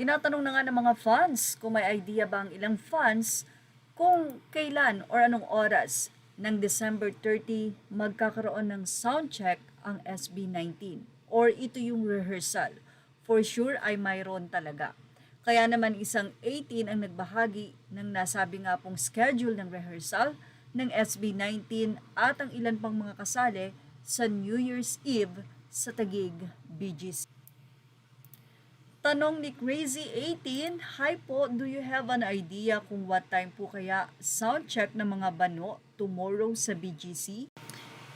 Tinatanong na nga ng mga fans kung may idea ba ang ilang fans kung kailan or anong oras ng December 30 magkakaroon ng soundcheck ang SB19 or ito yung rehearsal. For sure ay mayroon talaga. Kaya naman isang 18 ang nagbahagi ng nasabi nga pong schedule ng rehearsal ng SB19 at ang ilan pang mga kasali sa New Year's Eve sa Taguig, BGC. Tanong ni Crazy18, Hi po, do you have an idea kung what time po kaya soundcheck ng mga bano tomorrow sa BGC?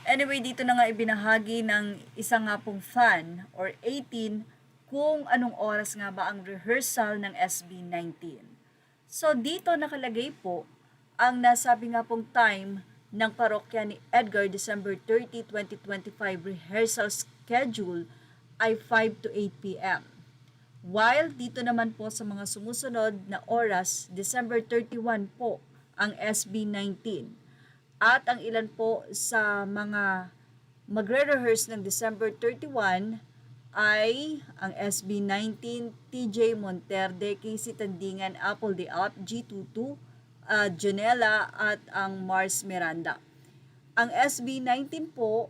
Anyway, dito na nga ibinahagi ng isa nga pong fan or 18 kung anong oras nga ba ang rehearsal ng SB19. So dito nakalagay po ang nasabi nga pong time ng parokya ni Edgar December 30, 2025 rehearsal schedule ay 5 to 8 p.m. While dito naman po sa mga sumusunod na oras, December 31 po ang SB19. At ang ilan po sa mga magre-rehearse ng December 31 ay ang SB19, TJ Monterde, Casey Tandingan, Apple de Up, G22, Janela at ang Mars Miranda. Ang SB19 po,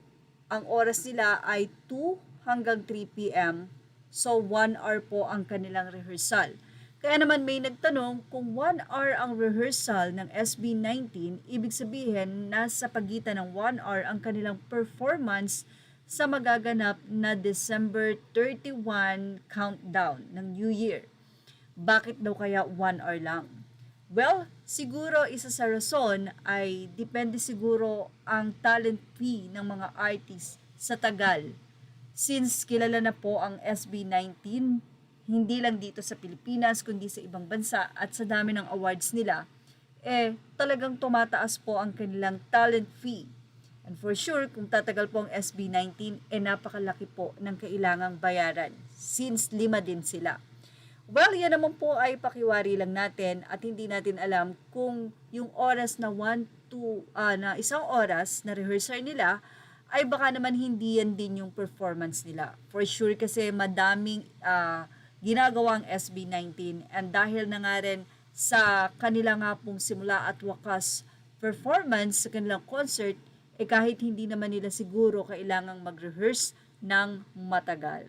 ang oras nila ay 2 hanggang 3 p.m. So, 1 hour po ang kanilang rehearsal. Kaya naman may nagtanong kung 1 hour ang rehearsal ng SB19, ibig sabihin nasa pagitan ng 1 hour ang kanilang performance sa magaganap na December 31 countdown ng New Year. Bakit daw kaya 1 hour lang? Well, siguro isa sa rason ay depende siguro ang talent fee ng mga artists sa tagal. Since kilala na po ang SB19, hindi lang dito sa Pilipinas kundi sa ibang bansa at sa dami ng awards nila, talagang tumataas po ang kanilang talent fee. And for sure, kung tatagal po ang SB19, napakalaki po ng kailangang bayaran since 5 din sila. Well, yan naman po ay pakiwari lang natin at hindi natin alam kung yung oras na na isang oras na rehearsal nila ay baka naman hindi yan din yung performance nila. For sure kasi madaming ginagawang SB19 and dahil na nga rin sa kanila nga pong simula at wakas performance sa kanilang concert, kahit hindi naman nila siguro kailangang mag-rehearse ng matagal.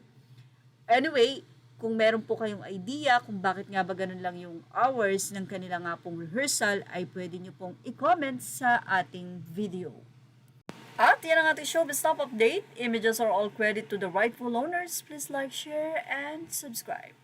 Anyway, kung meron po kayong idea kung bakit nga ba ganun lang yung hours ng kanila nga pong rehearsal, ay pwede nyo pong i-comment sa ating video. At yan ang ating showbiz top update. Images are all credit to the rightful owners. Please like, share, and subscribe.